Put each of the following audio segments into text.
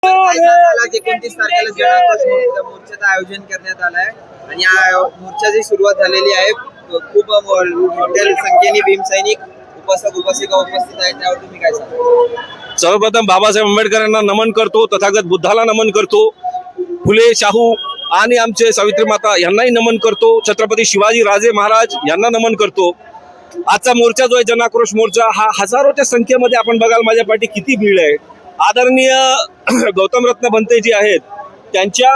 आज 29 तारखेला जन मोर्चाचं आयोजन करण्यात आलं आहे आणि या मोर्चाची सुरुवात झालेली आहे. खूप मोठ्या संख्येने भीमसैनिक उपासिका उपस्थित आहेत. त्यावर तुम्ही काय सांगा? सर्वप्रथम बाबासाहेब आंबेडकरांना नमन करतो, तथागत बुद्धाला नमन करतो, फुले शाहू आणि आमचे सावित्री माता यांनाही नमन करतो, छत्रपती शिवाजी राजे महाराज यांना नमन करतो. आजचा मोर्चा जो आहे जनाक्रोश मोर्चा, हा हजारोच्या संख्येमध्ये आपण बघाल माझ्या पाठी किती भीड आहे. आदरणीय गौतम रत्न भंते जी आहेत त्यांच्या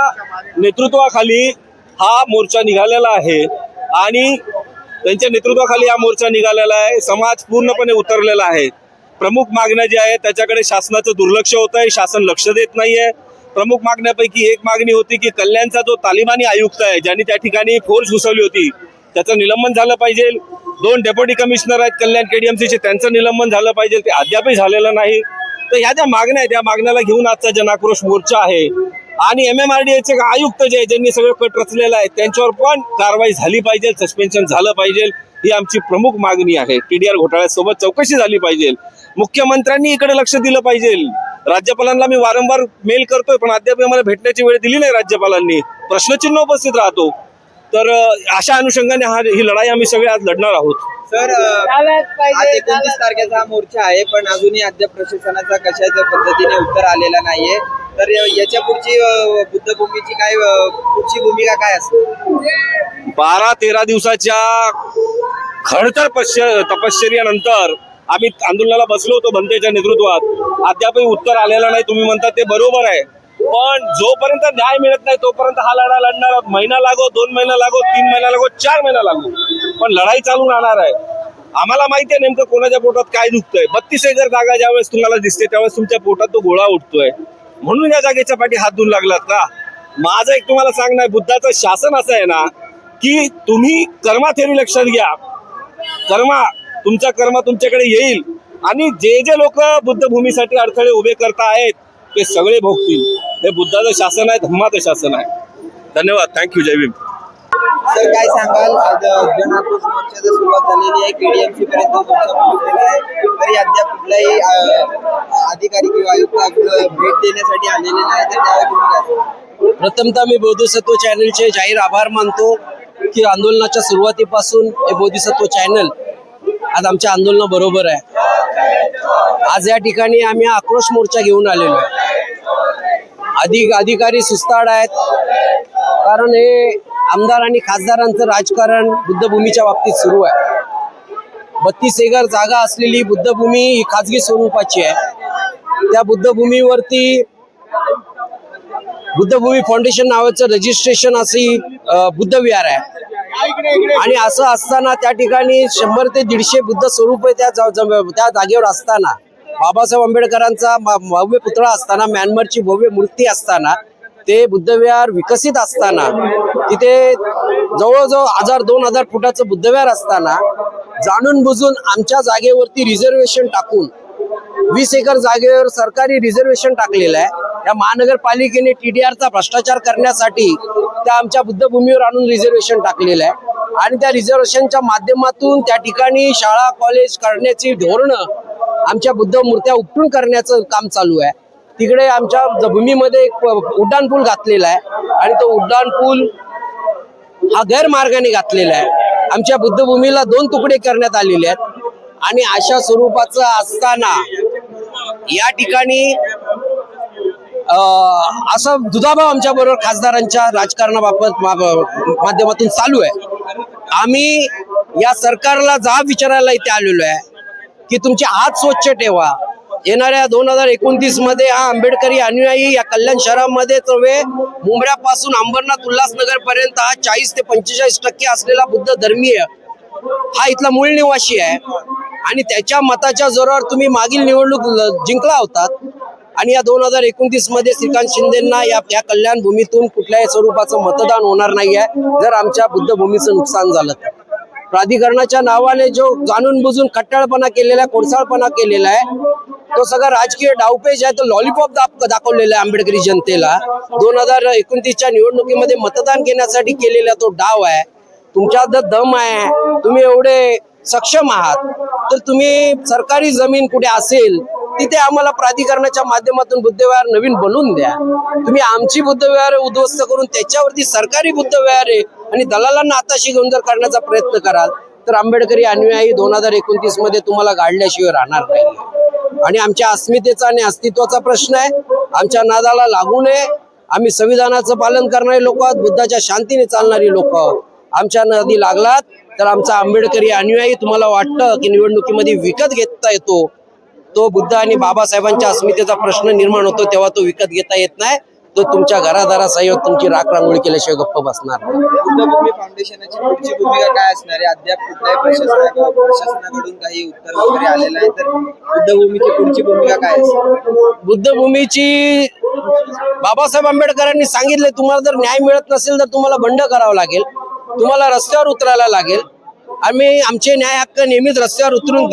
नेतृत्वाखाली हा मोर्चा निघालेला आहे आणि त्यांच्या नेतृत्वाखाली हा मोर्चा निघालेला आहे. समाज पूर्णपणे उतरलेला आहे. प्रमुख मागण्या ज्या आहेत त्याच्याकडे शासनाचं दुर्लक्ष होत आहे, शासन लक्ष देत नाहीये. प्रमुख मागण्यापैकी एक मागणी होती की कल्याणचा जो तालिबानी आयुक्त आहे ज्यांनी त्या ठिकाणी फोर्स घुसवली होती त्याचं निलंबन झालं पाहिजे. 2 डेप्युटी कमिशनर आहेत कल्याण केडीएमसीचे, त्यांचं निलंबन झालं पाहिजे, ते अद्यापही झालेलं नाही. तर ह्या ज्या मागण्या आहेत त्या मागण्याला घेऊन आजचा जनाक्रोश मोर्चा आहे. आणि MMRDAचे आयुक्त जे ज्यांनी सगळं कट रचलेलं आहे त्यांच्यावर पण कारवाई झाली पाहिजे, सस्पेन्शन झालं पाहिजे, ही आमची प्रमुख मागणी आहे. TDR घोटाळ्यासोबत चौकशी झाली पाहिजे. मुख्यमंत्र्यांनी इकडे लक्ष दिलं पाहिजे. राज्यपालांना मी वारंवार मेल करतोय पण अद्याप मला भेटण्याची वेळ दिली नाही राज्यपालांनी. प्रश्नचिन्ह उपस्थित राहतो. तर अशा अनुषंगाने ही लढाई आम्ही सगळे आज लढणार आहोत. सर, आज 29 तारखेचा हा मोर्चा आहे पण अजूनही अद्याप प्रशासनाचा कशाच्या पद्धतीने उत्तर आलेला नाहीये. तर याच्या पुढची बुद्धभूमीची काय पुढची भूमिका काय असेल? 12-13 दिवसाच्या खडतर तपश्चर्यानंतर आम्ही आंदोलनाला बसलो होतो भंतेच्या नेतृत्वात. अद्यापही उत्तर आलेलं नाही. तुम्ही म्हणता ते बरोबर आहे, पण जोपर्यंत न्याय मिळत नाही तोपर्यंत हा लढा लढणार आहोत. महिना लागो, 2 महिना लागो, 3 महिना लागो, 4 महिना लागो, पण लढाई चालू राहणार आहे. आम्हाला माहिती आहे नेमकं कोणाच्या पोटात काय दुखतंय. 32 एकर जागा ज्यावेळेस तुम्हाला दिसते त्यावेळेस तुमच्या पोटात तो गोळा उठतोय, म्हणून या जागेच्या पाठी हात धुवून लागलात का? माझं एक तुम्हाला सांगणं, बुद्धाचं शासन असं आहे ना की तुम्ही कर्मा थेरी लक्षात घ्या. तुमचा कर्म तुमच्याकडे येईल आणि जे जे लोक बुद्धभूमीसाठी अडथळे उभे करतायत ते सगळे भोगतील. हे बुद्धाचं शासन आहे, धम्माचं शासन आहे. धन्यवाद. थँक्यू. जय भीम. सर, काय सांगाल? आज जनाक्रोश मोर्चाची सुरुवात झालेली आहे, KDMC पर्यंत मोर्चा पोहोचलेला आहे, तरी अद्याप कुठलाही अधिकारी किंवा आयुक्त भेट देण्यासाठी आलेले नाही. तर त्यावर तुम्ही काय सांगाल? प्रथमतः मी बोधिसत्व चॅनलचे जाहीर आभार मानतो की आंदोलनाच्या सुरुवातीपासून हे बोधिसत्व चॅनल आज आमच्या आंदोलनाबरोबर आहे. आज या ठिकाणी आम्ही आक्रोश मोर्चा घेऊन आलेलो आहे. अधिकारी सुस्ताड आहेत, कारण हे आमदार आणि खासदारांचं राजकारण बुद्धभूमीच्या बाबतीत सुरू आहे. 32 एकर जागा असलेली बुद्धभूमी ही खाजगी स्वरूपाची आहे. त्या बुद्धभूमीवरती बुद्धभूमी फाउंडेशन नावाचं रजिस्ट्रेशन अशी बुद्धविहार आहे आणि असं असताना त्या ठिकाणी 100 ते 150 बुद्ध स्वरूप त्या जागेवर असताना, बाबासाहेब आंबेडकरांचा भव्य पुतळा असताना, म्यानमारची भव्य मूर्ती असताना, ते बुद्धविहार विकसित असताना, तिथे जवळजवळ 1000-2000 फुटाचं बुद्धविहार असताना जाणून बुजून आमच्या जागेवरती रिझर्वेशन टाकून 20 एकर जागेवर सरकारी रिझर्वेशन टाकलेलं आहे. या महानगरपालिकेने TDRचा भ्रष्टाचार करण्यासाठी त्या आमच्या बुद्धभूमीवर आणून रिझर्वेशन टाकलेलं आहे आणि त्या रिझर्वेशनच्या माध्यमातून त्या ठिकाणी शाळा कॉलेज करण्याची धोरणं, आमच्या बुद्ध मूर्त्या उपटून करण्याचं काम चालू आहे. तिकडे आमच्या भूमीमध्ये एक उड्डाण पूल घातलेला आहे आणि तो उड्डाण पूल हा गैरमार्गाने घातलेला आहे. आमच्या बुद्धभूमीला 2 तुकडे करण्यात आलेले आहेत आणि अशा स्वरूपाचं असताना या ठिकाणी असं दुधाभाव आमच्या बरोबर खासदारांच्या राजकारणाबाबत माध्यमातून चालू आहे. आम्ही या सरकारला जाब विचारायला इथे आलेलो आहे की तुमचे हात स्वच्छ ठेवा. येणाऱ्या 2029 मध्ये हा आंबेडकरी अनुयायी या कल्याण शहरामध्ये मुंबऱ्यापासून अंबरनाथ उल्हासनगर पर्यंत हा 40 ते 45% असलेला बुद्ध धर्मीय हा इथला मूळ निवासी आहे आणि त्याच्या मताच्या जोरावर तुम्ही मागील निवडणूक जिंकला होतात आणि या 2029 मध्ये श्रीकांत शिंदेंना या कल्याण भूमीतून कुठल्याही स्वरूपाचं मतदान होणार नाही आहे जर आमच्या बुद्धभूमीचं नुकसान झालं तर. प्राधिकरणाच्या नावाने जो जाणून बुजून खट्टाळपणा केलेला, कोळसाळपणा केलेला आहे, तो सगळा राजकीय डावपेच आहे. तो लॉलीपॉप दाखवलेला आहे आंबेडकरी जनतेला. 2029च्या निवडणुकीमध्ये मतदान घेण्यासाठी केलेला तो डाव आहे. तुमच्यात दम आहे, तुम्ही एवढे सक्षम आहात तर तुम्ही सरकारी जमीन कुठे असेल तिथे आम्हाला प्राधिकरणाच्या माध्यमातून बुद्धविहार नवीन बनवून द्या. तुम्ही आमची बुद्धविहार उद्ध्वस्त करून त्याच्यावरती सरकारी बुद्धविहारे आणि दलालांना हाताशी घेऊन जर करण्याचा प्रयत्न कराल तर आंबेडकरी अनुयायी 2029 मध्ये तुम्हाला गाडल्याशिवाय राहणार नाही. आणि आमच्या अस्मितेचा आणि अस्तित्वाचा प्रश्न आहे. आमच्या नादाला लागू नये. आम्ही संविधानाचं पालन करणारे लोक आहोत, बुद्धाच्या शांतीने चालणारी लोक आहोत. आमच्या नदी लागलात तर आमचा आंबेडकरी अनुयायी तुम्हाला वाटतं की निवडणुकीमध्ये विकत घेता येतो, तो बुद्ध आणि बाबासाहेबांच्या अस्मितेचा प्रश्न निर्माण होतो तेव्हा तो विकत घेता येत नाही. तो तुमच्या घरादारासह तुमची राख रांगोळी केल्याशिवाय गप्प बसणार नाही. बुद्धभूमी फाउंडेशनची पुढची भूमिका काय असणार आहे? अद्याप कुठल्याही प्रशासनाकडून काही उत्तर वगैरे आलेलं आहे, तर बुद्धभूमीची पुढची भूमिका काय असेल? बुद्धभूमीची बाबासाहेब आंबेडकरांनी सांगितले, तुम्हाला जर न्याय मिळत नसेल तर तुम्हाला बंड करावं लागेल, तुम्हाला रस्त्यावर उतरायला लागेल. आम्ही आमचे न्याय हक्क नेहमीच रस्त्यावर उतरून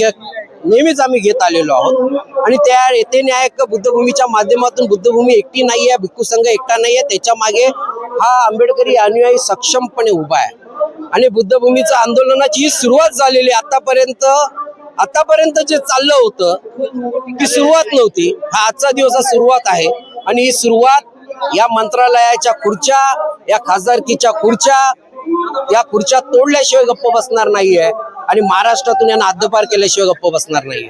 नेहमीच आम्ही घेत आलेलो आहोत. आणि त्या येथे न्याय हक्क बुद्धभूमीच्या माध्यमातून, बुद्धभूमी एकटी नाही आहे, भिक्खू संघ एकटा नाही आहे, त्याच्या मागे हा आंबेडकरी अनुयायी सक्षमपणे उभा आहे. आणि बुद्धभूमीच्या आंदोलनाची ही सुरुवात झालेली. आतापर्यंत जे चाललं होतं ती सुरुवात नव्हती. हा आजचा दिवस सुरुवात आहे. आणि ही सुरुवात या मंत्रालयाच्या खुर्च्या, या खासदारकीच्या खुर्च्या, या खुर्च्या तोडल्याशिवाय गप्प बसणार नाहीये. आणि महाराष्ट्रातून यांना हद्दपार केल्याशिवाय गप्प बसणार नाहीये.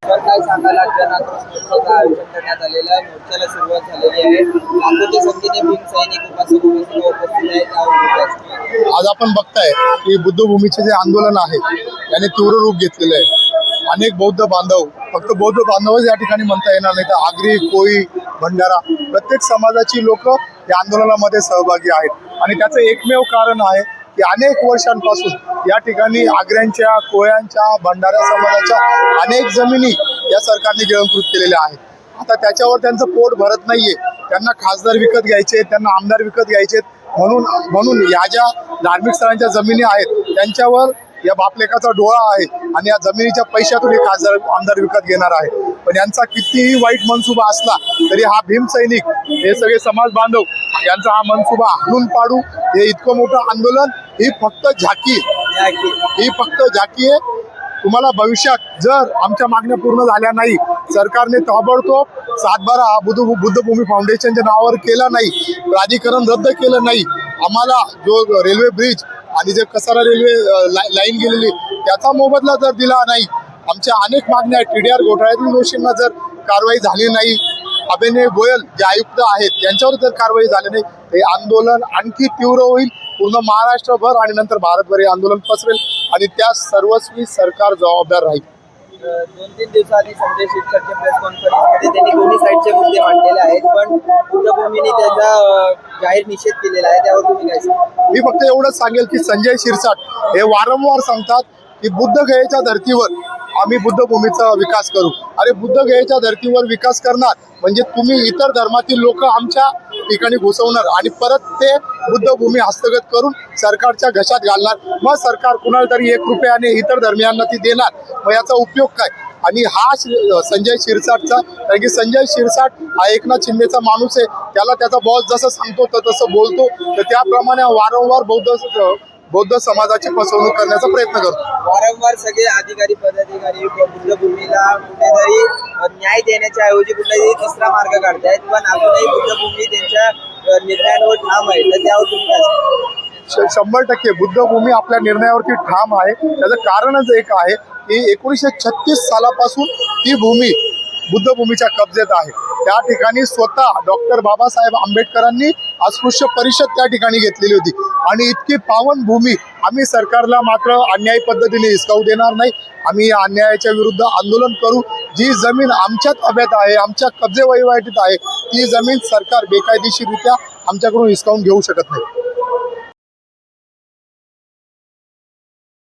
काय सांगायला? जनाक्रोश आयोजन करण्यात आलेलं आहे. मोर्चाला सुरुवात झालेली आहे. लाखोच्या संख्येने भीम सैनिक उपस्थित आहेत. आज आपण बघताय की बुद्धभूमीचे जे आंदोलन आहे त्याने तीव्र रूप घेतलेलं आहे. अनेक बौद्ध बांधव, फक्त बौद्ध बांधवच या ठिकाणी म्हणता येणार नाही, तर आगरी, कोळी, भंडारा प्रत्येक समाजाची लोक या आंदोलनामध्ये सहभागी आहेत. आणि त्याचं एकमेव कारण आहे की अनेक वर्षांपासून या ठिकाणी आगऱ्यांच्या, कोळ्यांच्या, भंडारा समाजाच्या अनेक जमिनी या सरकारने गिळंकृत केलेल्या आहेत. आता त्याच्यावर त्यांचं पोट भरत नाहीये. त्यांना खासदार विकत घ्यायचे, त्यांना आमदार विकत घ्यायचे, म्हणून या ज्या धार्मिक स्थळांच्या जमिनी आहेत त्यांच्यावर या बापलेकाचा डोळा आहे आणि या जमिनीच्या पैशातून हे खासदार, आमदार विकत घेणार आहे. पण यांचा कितीही वाईट मनसुबा असला तरी हा भीम सैनिक, हे सगळे समाज बांधव यांचा हा मनसुबा हाणून पाडू, हे इतकं मोठं आंदोलन ही फक्त झाकी आहे. तुम्हाला भविष्यात जर आमच्या मागण्या पूर्ण झाल्या नाही, सरकारने ताबडतोब 7/12 हा बुद्धभूमी फाउंडेशनच्या नावावर केला नाही, प्राधिकरण रद्द केलं नाही, आम्हाला जो रेल्वे ब्रिज आणि जे कसारा रेल्वे लाईन गेलेली त्याचा मोबदला जर दिला नाही, आमच्या अनेक मागण्या आहेत. TDR घोटाळ्यातील दोषींना जर कारवाई झाली नाही, अभिनय गोयल जे आयुक्त आहेत यांच्यावर जर कारवाई झाली नाही, हे आंदोलन आणखी तीव्र होईल. पूर्ण महाराष्ट्रभर आणि नंतर भारतभर हे आंदोलन पसरेल आणि त्या सर्वस्वी सरकार जबाबदार राहील. 2-3 दिवसाआधी संजय शिरसाटच्या प्रेस कॉन्फरन्समध्ये त्यांनी दोन्ही साईडचे मुद्दे मांडलेले आहेत, पण बुद्धभूमीने त्याचा जाहीर निषेध केलेला आहे. त्यावर तुम्ही काय सांगा? मी फक्त एवढंच सांगेल की संजय शिरसाट हे वारंवार सांगतात की बुद्धगयेच्या धर्तीवर आम्ही बुद्धभूमीचा विकास करू. अरे बुद्धगयेच्या धर्तीवर विकास करणार म्हणजे तुम्ही इतर धर्मातील लोक आमच्या ठिकाणी घुसवणार आणि परत ते बुद्धभूमी हस्तगत करून सरकारच्या घशात घालणार. मग सरकार कुणाला तरी 1 रुपयाने इतर धर्मियांना ती देणार. मग याचा उपयोग काय? आणि हा संजय शिरसाटचा, कारण की संजय शिरसाट हा एकनाथ शिंदेचा माणूस आहे. त्याला त्याचा बॉस जसं सांगतो तर तसं बोलतो, तर त्याप्रमाणे वारंवार बौद्ध समाजाची फसवणूक करण्याचा प्रयत्न करतो. वारंवार सगळे अधिकारी, पदाधिकारी बुद्धभूमीला कुठेतरी न्याय देण्याच्या ऐवजी कुठलाही तिसरा मार्ग काढतायत, पण अजूनही बुद्धभूमी त्यांच्या निर्णयांवर ठाम आहे. तर त्यावर तुम्ही काय सांगा? 100% बुद्धभूमी आपल्या निर्णयावरती ठाम आहे. त्याचं कारणच एक आहे की 1936 सालापासून ती भूमी बुद्धभूमीच्या कब्जेत आहे. त्या ठिकाणी स्वतः डॉक्टर बाबासाहेब आंबेडकरांनी अस्पृश्य परिषद त्या ठिकाणी घेतलेली होती. आणि इतकी पावन भूमी आम्ही सरकारला मात्र अन्यायी पद्धतीने हिसकावू देणार नाही. आम्ही या अन्यायाच्या विरुद्ध आंदोलन करू. जी जमीन आमच्या ताब्यात आहे, आमच्या कब्जे वहिवाटीत आहे, ती जमीन सरकार बेकायदेशीररित्या आमच्याकडून हिसकावून घेऊ शकत नाही.